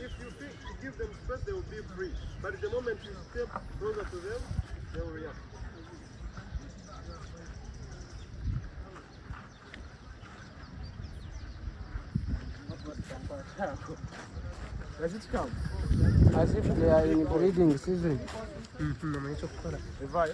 If you give them space, they will be free. But the moment you step closer to them, they will react. Does it come? As if they are in breeding season. Vai.